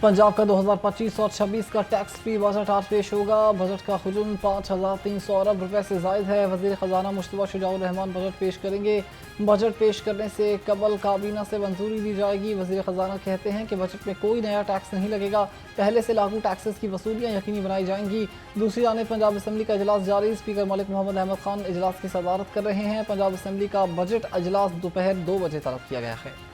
पंजाब का 2025 और 26 का टैक्स फ्री बजट आज पेश होगा। बजट का हुजूम 5300 अरब रुपए से ज़ायद है। वज़ीर ख़जाना मुश्तबा शुजाउर रहमान बजट पेश करेंगे। बजट पेश करने से कबल काबीना से मंजूरी दी जाएगी। वज़ीर ख़जाना कहते हैं कि बजट में कोई नया टैक्स नहीं लगेगा, पहले से लागू टैक्सेस की वसूलियाँ यकीनी बनाई जाएंगी। दूसरी जानिब पंजाब असम्बली का इजलास जारी। स्पीकर मलिक मोहम्मद अहमद खान इजलास की सदारत कर रहे हैं। पंजाब असम्बली का बजट इजलास दोपहर 2 बजे तलब किया गया है।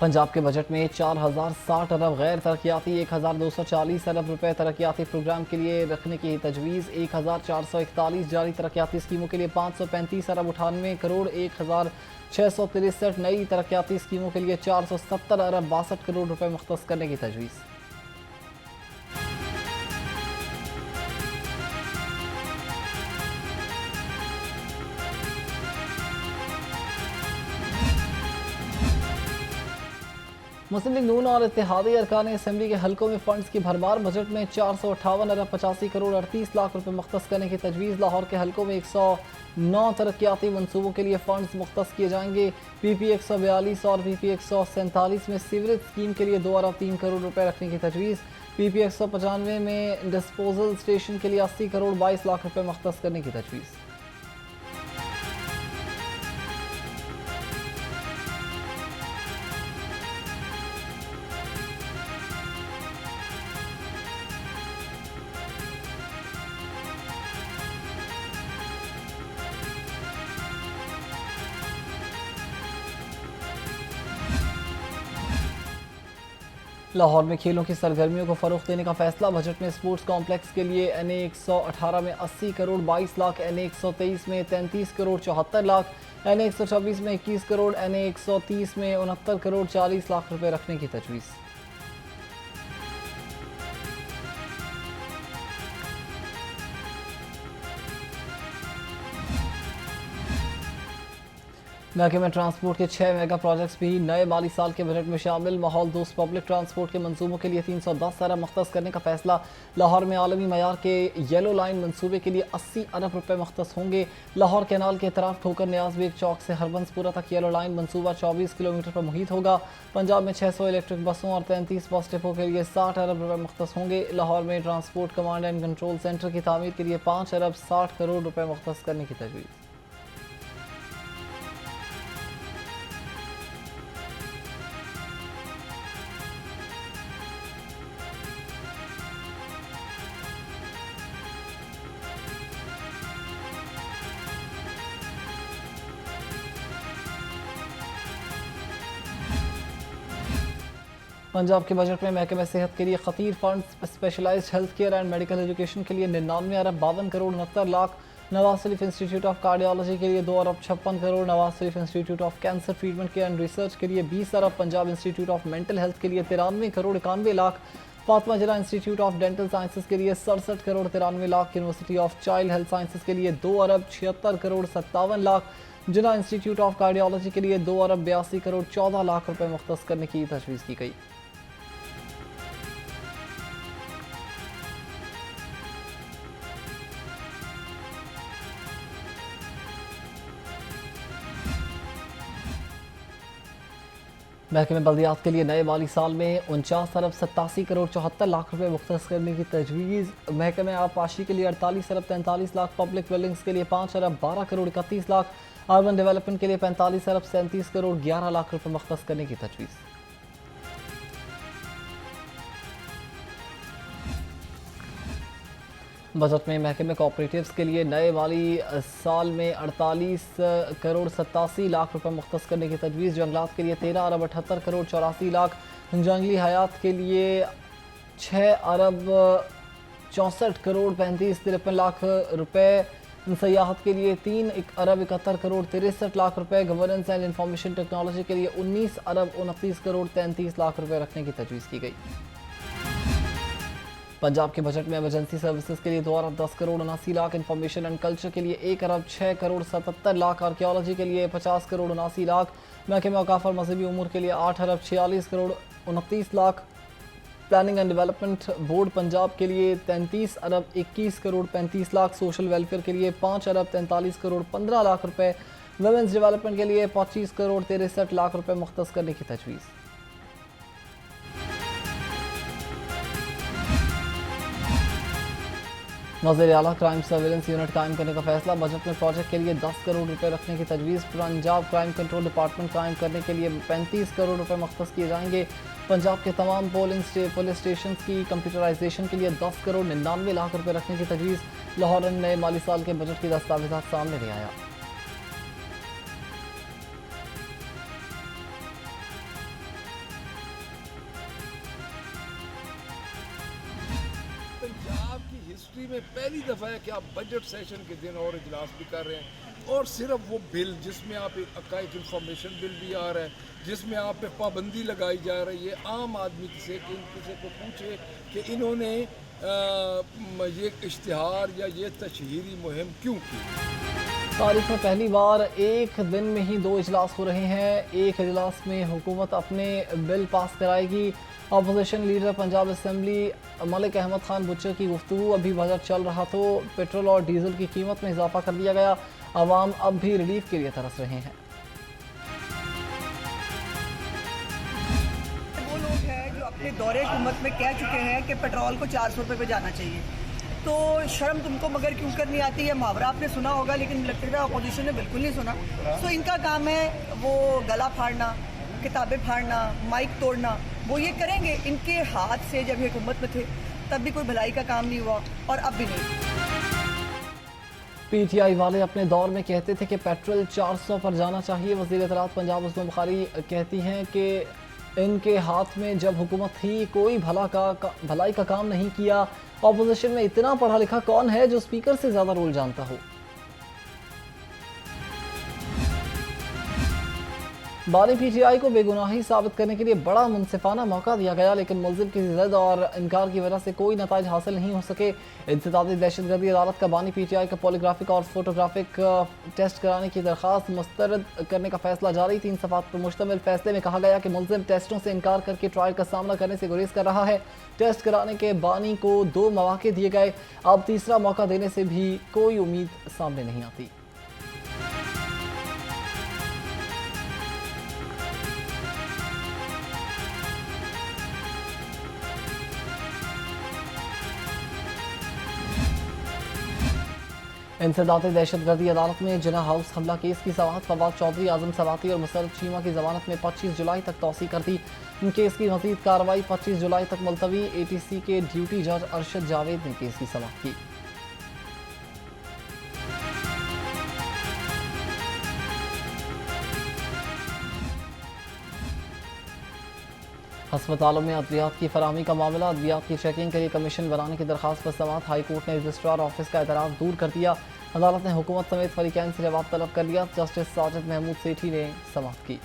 पंजाब के बजट में 4060 अरब गैर तरक्याती 1240 अरब रुपए तरक्याती प्रोग्राम के लिए रखने की तजवीज़। 1441 जारी तरक्याती स्कीमों के लिए 535 अरब 98 करोड़ 1663 नई तरक्याती स्कीमों के लिए 470 अरब 62 करोड़ रुपए मुख्तस करने की तजवीज़। मुस्लिम लीग नून और इत्तेहादी अरकान असम्बली के हलकों में फंड्स की भरमार। बजट में 458 अरब 85 करोड़ 38 लाख रुपए मुख्तस करने की तजवीज़। लाहौर के हलकों में 109 तरक्याती मनसूबों के लिए फंड्स मुख्तस किए जाएंगे। PP 142 और PP 147 में सीवरेज स्कीम के लिए 2 अरब 3 करोड़ रुपए रखने की तजवीज़। PP 195 में डिस्पोजल स्टेशन के लिए 80 करोड़ 22 लाख रुपए मुख्तस करने की तजवीज़। लाहौर में खेलों की सरगर्मियों को फ़रोग़ देने का फैसला। बजट में स्पोर्ट्स कॉम्प्लेक्स के लिए NA 118 में 80 करोड़ 22 लाख, NA 123 में 33 करोड़ 74 लाख, NA 124 में 21 करोड़, NA 130 में 69 करोड़ 40 लाख रुपए रखने की तजवीज़। महकमे ट्रांसपोर्ट के 6 मेगा प्रोजेक्ट्स भी नए माली साल के बजट में शामिल। माहौल दोस्त पब्लिक ट्रांसपोर्ट के मंसूबों के लिए 310 अरब मुख्तस करने का फैसला। लाहौर में आलमी मयार के येलो लाइन मंसूबे के लिए 80 अरब रुपए मुख्तस होंगे। लाहौर कैनाल के तरफ ठोकर न्याज बेग चौक से हरबंसपुरा तक येलो लाइन मंसूबा 24 किलोमीटर पर मुहित होगा। पंजाब में 600 इलेक्ट्रिक बसों और 33 बस डिपो के लिए 60 अरब रुपए मुख्तस होंगे। लाहौर में transport command and control centre की तामीर के लिए 5 अरब 60 करोड़ रुपए मुख्तस करने की तजवीज़। पंजाब के बजट में महकमे सेहत के लिए खतीर fund, specialised health care and medical education के लिए 99 अरब 52 crore 69 lakh, Nawaz Sharif institute of cardiology के लिए 2 अरब 56 crore, Nawaz Sharif institute of cancer treatment care and research के लिए 20 अरब, Punjab institute of mental health के लिए 93 करोड़ 91 लाख, फातिमा जिला इंस्टीट्यूट ऑफ डेंटल साइंसेज के लिए 67 crore 93 lakh, university of child health sciences के लिए 2 अरब 76 करोड़ 57 लाख, जिला इंस्टीट्यूट ऑफ कार्डियोलॉजी के लिए 2 अरब 82 करोड़ 14 लाख रुपए मुख्तस करने की तजवीज़ की गई। महकमे बल्दियात के लिए नए माली साल में 49 अरब 87 करोड़ 74 लाख रुपए मुख्तस करने की तजवीज़। महकमे आबपाशी के लिए 48 अरब 43 लाख, पब्लिक बिल्डिंग्स के लिए 5 अरब 12 करोड़ 31 लाख, अर्बन डेवलपमेंट के लिए 45 अरब 37 करोड़ 11 लाख रुपए मुख्तस करने की तजवीज़। बजट में महकमे कोऑपरेटिव्स के लिए नए माली साल में 48 करोड़ 87 लाख रुपए मुख्तस करने की तजवीज़। जंगलात के लिए 13 अरब 78 करोड़ 84 लाख, जंगली हयात के लिए 6 अरब 64 करोड़ 53 लाख रुपए, सयाहत के लिए 3 अरब 71 करोड़ 63 लाख रुपए, गवर्नेंस एंड इंफॉर्मेशन टेक्नोलॉजी के लिए 19 अरब 29 करोड़ 33 लाख रुपए रखने की तजवीज़ की गई। पंजाब के बजट में एमरजेंसी सर्विसेज के लिए 2 अरब 10 crore 79 lakh, information and culture के लिए 1 अरब 6 करोड़ 77 लाख, आर्कियोलॉजी के लिए 50 करोड़ 79 लाख, महकमे औकाफ और मजहबी उमूर के लिए 8 अरब 46 crore 29 lakh, planning and development board Punjab के लिए 33 अरब 21 करोड़ 35 लाख, सोशल वेलफेयर के लिए 5 अरब 43 करोड़ 15 लाख रुपए, वुमेंस डेवलपमेंट के लिए 25 करोड़ 63 लाख रुपए मुख्तस करने की तजवीज़। वज़ीर आला क्राइम सर्विलेंस यूनिट कायम करने का फैसला, बजट में प्रोजेक्ट के लिए 10 करोड़ रुपए रखने की तजवीज़। पंजाब क्राइम कंट्रोल डिपार्टमेंट कायम करने के लिए 35 करोड़ रुपए मुख्तस किए जाएंगे। पंजाब के तमाम पुलिस स्टेशन की कंप्यूटराइजेशन के लिए 10 करोड़ 99 लाख रुपए रखने की तजवीज़। लाहौर नए माली साल के बजट की दस्तावेज़ात सामने ले आया। पंजाब की हिस्ट्री में पहली दफ़ा है कि आप बजट सेशन के दिन और इजलास भी कर रहे हैं, और सिर्फ वो बिल जिसमें आप एक अकाइक इंफॉर्मेशन बिल भी आ रहा है, जिसमें आप पे पाबंदी लगाई जा रही है आम आदमी से कि किसी को पूछे कि इन्होंने ये इश्तिहार या ये तशहीरी मुहिम क्यों की। तारीख में पहली बार एक दिन में ही 2 इजलास हो रहे हैं। एक इजलास में हुकूमत अपने बिल पास कराएगी। Opposition leader Punjab assembly Malik Ahmad Khan Buchar की गुफ्तगू, अभी बजट चल रहा तो पेट्रोल और डीजल की कीमत में इजाफा कर दिया गया, अवाम अब भी रिलीफ के लिए तरस रहे हैं। वो लोग हैं जो अपने दौरे हुकूमत में कह चुके हैं कि पेट्रोल को 400 रुपये पे जाना चाहिए, तो शर्म तुमको मगर क्यों कर नहीं आती है। मुहावरा आपने सुना होगा, लेकिन लगता है अपोजिशन ने बिल्कुल नहीं सुना। तो इनका काम है वो गला फाड़ना, किताबें फाड़ना, माइक तोड़ना, वो ये करेंगे। इनके हाथ से जब ये हुकूमत में थे तब भी कोई भलाई का काम नहीं हुआ और अब भी नहीं। पीटीआई वाले अपने दौर में कहते थे कि पेट्रोल 400 पर जाना चाहिए। वज़ीर इत्तलात पंजाब उस्मान बुखारी कहती हैं कि इनके हाथ में जब हुकूमत थी कोई भलाई का काम नहीं किया। ऑपोजिशन में इतना पढ़ा लिखा कौन है जो स्पीकर से ज़्यादा रोल जानता हो। बानी पीटीआई को बेगुनाही साबित करने के लिए बड़ा मुनसिफाना मौका दिया गया, लेकिन मुल्जिम की ज़िद और इनकार की वजह से कोई नताइज हासिल नहीं हो सके। इंसदादी दहशतगर्दी अदालत का बानी पीटीआई का पॉलीग्राफिक और फोटोग्राफिक टेस्ट कराने की दरख्वास्त मुस्तरद करने का फैसला जारी। 3 सफ़ात पर मुश्तमिल फैसले में कहा गया कि मुल्जिम टेस्टों से इनकार करके ट्रायल का सामना करने से गुरेज कर रहा है। टेस्ट कराने के बानी को 2 मौके दिए गए, अब तीसरा मौका देने से भी कोई उम्मीद सामने नहीं आती। इंसदादी दहशतगर्दी अदालत में जिना हाउस हमला केस की समाअत फवाद चौधरी, आजम सलाती और मुसरत चीमा की जमानत में 25 जुलाई तक तौसी कर दी। केस की मज़ीद कार्रवाई 25 जुलाई तक मुलतवी। ATC के ड्यूटी जज अरशद जावेद ने केस की समाअत की। अस्पतालों में अद्वियात की फराहमी का मामला, अद्वियात की चेकिंग के लिए कमीशन बनाने की दरखास्त पर समाअत। हाई कोर्ट ने रजिस्ट्रार ऑफिस का एतराज़ दूर कर दिया। अदालत ने हुकूमत समेत फरीकैन से जवाब तलब कर लिया। जस्टिस साजिद महमूद सेठी ने समाअत की।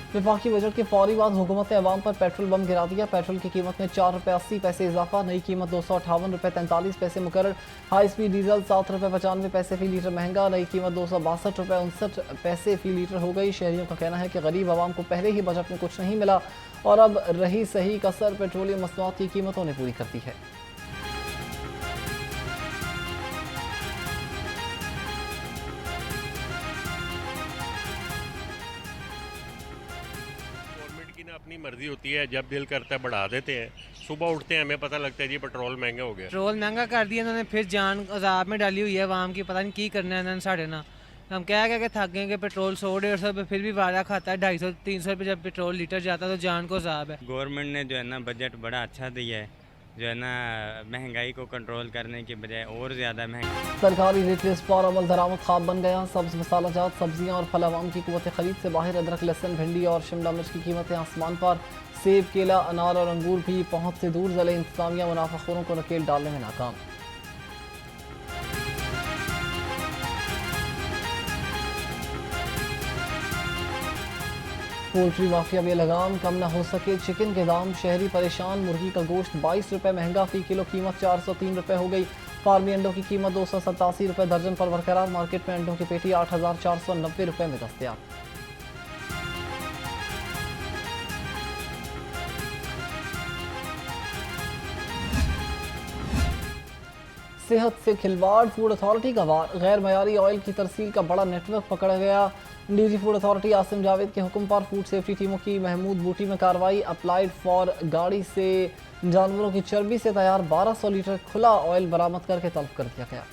वफाकी बजट के फौरी बाद हुकूमत ने अवाम पर पेट्रोल बम गिरा दिया। पेट्रोल की कीमत में 4 रुपये 80 पैसे इजाफा, नई कीमत 258 रुपये 43 पैसे मुकर्रर। हाई स्पीड डीजल 7 रुपये 95 पैसे फी लीटर महंगा, नई कीमत 262 रुपये 59 पैसे फी लीटर हो गई। शहरियों का कहना है कि गरीब आवाम को पहले ही बजट में कुछ नहीं मिला और अब रही सही कसर पेट्रोलियम मसनूआत की कीमतों ने पूरी कर दी है। अपनी मर्जी होती है, जब दिल करता है बढ़ा देते हैं। सुबह उठते हैं हमें पता लगता है जी पेट्रोल महंगा हो गया। पेट्रोल महंगा कर दिया इन्होंने, फिर जान अजाब में डाली हुई है आवाम की। पता नहीं की करना है इन्होंने साढ़े ना। हम कह के थक गए कि पेट्रोल 100-150 रुपये फिर भी वारा खाता है। 250-300 रुपये जब पेट्रोल लीटर जाता है तो जान को अजाब है। गवर्नमेंट ने जो है ना बजट बड़ा अच्छा दिया है, जो है ना महंगाई को कंट्रोल करने के बजाय और ज़्यादा महंगाई। सरकारी रेट लिस्ट पर अमल दरामद ख्वाब बन गया। सब्ज मसालाजात, सब्जियां और फल आवाम की कुव्वत खरीद से बाहर। अदरक, लहसुन, भिंडी और शिमला मिर्च की कीमतें आसमान पर। सेब, केला, अनार और अंगूर भी पहुंच से दूर। ज़िले इंतजामिया मुनाफाखोरों को नकेल डालने में नाकाम। पोल्ट्री माफिया में लगाम, कम न हो सके चिकन के दाम। शहरी परेशान, मुर्गी का गोश्त 22 रुपये महंगा, फी किलो कीमत 403 रुपये हो गई। फार्मी अंडों की कीमत 287 रुपये दर्जन पर बरकरार। मार्केट में अंडों की पेटी 8,490 रुपये में दस्तयाब। सेहत से खिलवाड़, फूड अथॉरिटी का वार। गैर मयारी ऑयल की तरसील का बड़ा नेटवर्क पकड़ा गया। DG food authority Asim Javed के हुक्म पर फूड सेफ्टी टीमों की महमूद बूटी में कार्रवाई। अप्लाइड फॉर गाड़ी से जानवरों की चर्बी से तैयार 1200 लीटर खुला ऑयल बरामद करके तलब कर दिया गया।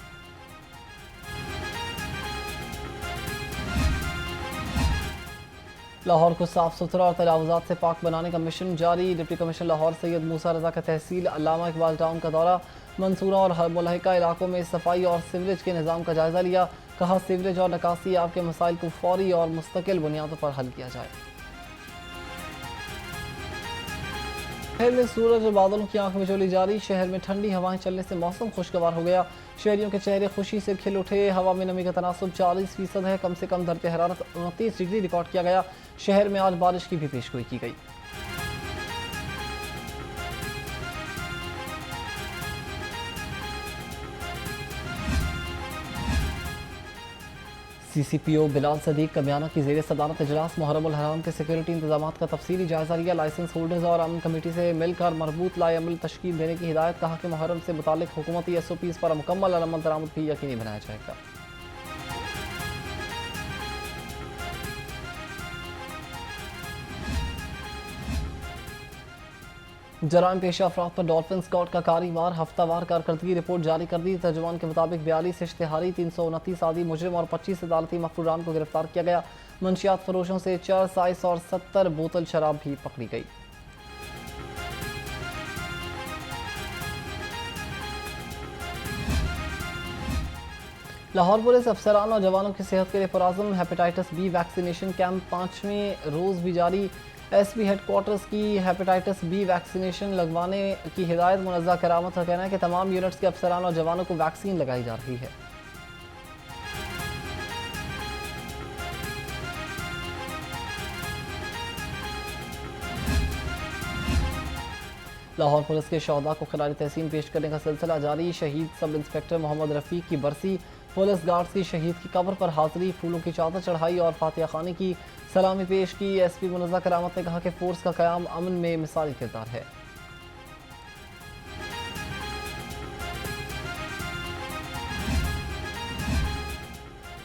लाहौर को साफ सुथरा और तजावुजात से पाक बनाने का मिशन जारी। डिप्टी कमिश्नर लाहौर सैयद मूसा रजा का तहसील अल्लामा इकबाल टाउन का दौरा। मंसूरा और मुलहिका इलाकों में सफाई और सीवरेज के निज़ाम का जायजा लिया। कहा सीवरेज और निकासी आपके मसाइल को फौरी और मुस्तकिल बुनियादों पर हल किया जाए। शहर में सूरज और बादलों की आंख मिचौली जारी। शहर में ठंडी हवाएं चलने से मौसम खुशगवार हो गया। शहरियों के चेहरे खुशी से खिल उठे। हवा में नमी का तनासुब 40% है। कम से कम दर्जे हरारत 29 डिग्री रिकॉर्ड किया गया। शहर में आज बारिश की भी पेशगोई की गई। CCPO बिलाल सदीक का बयाना की ज़ेर सदारत इजलास। मुहर्रम हराम के सिक्योरिटी इंतजाम का तफसीली जायजा लिया। लाइसेंस होल्डर्स और अमन कमेटी से मिलकर मरबूत लाए अमल तश्कील देने की हिदायत। कहा कि मुहर्रम से मुतालिक हुकूमती SOPs पर मुकम्मल अमल दरामद भी यकीनी बनाया जाएगा। जराइम पेशा अफराद पर डॉल्फिन स्क्वाड का कारी वार। हफ्तावार कारकर्दगी रिपोर्ट जारी कर दी। तर्जुमान के मुताबिक 42 इश्तिहारी, 329 आदि मुजरिम और 25 अदालती मफरूरान को गिरफ्तार किया गया। मंशियात फरोशों से 4 साइस और 70 बोतल शराब भी पकड़ी गई। लाहौर पुलिस अफसरान और जवानों की सेहत के लिए पुराज़म हेपेटाइटिस B वैक्सीनेशन कैंप 5वें रोज़ भी जारी। SP हेडक्वार्टर्स की हेपेटाइटिस B वैक्सीनेशन लगवाने की हिदायत। मुनज़्ज़ा करामत का कहना है कि तमाम यूनिट्स के अफसरान और जवानों को वैक्सीन लगाई जा रही है। लाहौर पुलिस के शहदा को खिलाड़ी तहसीन पेश करने का सिलसिला जारी। शहीद सब इंस्पेक्टर मोहम्मद रफ़ीक की बरसी। पुलिस गार्ड्स की शहीद की कब्र पर हाजिरी, फूलों की चादर चढ़ाई और फातिहा खानी की सलामी पेश की। SP मुनज़्ज़ा करामत ने कहा कि फोर्स का क़याम अमन में मिसाली किरदार है।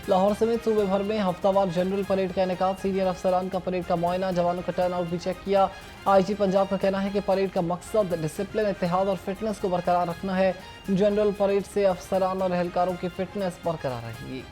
लाहौर समेत सूबे भर में हफ्तावार जनरल परेड का इनेकाद। सीनियर अफसरान का परेड का मुआयना, जवानों का टर्न आउट भी चेक किया। IG पंजाब का कहना है कि परेड का मकसद डिसिप्लिन, इत्तेहाद और फिटनेस को बरकरार रखना है। जनरल परेड से अफसरान और एहलकारों की फिटनेस बरकरार रहेगी।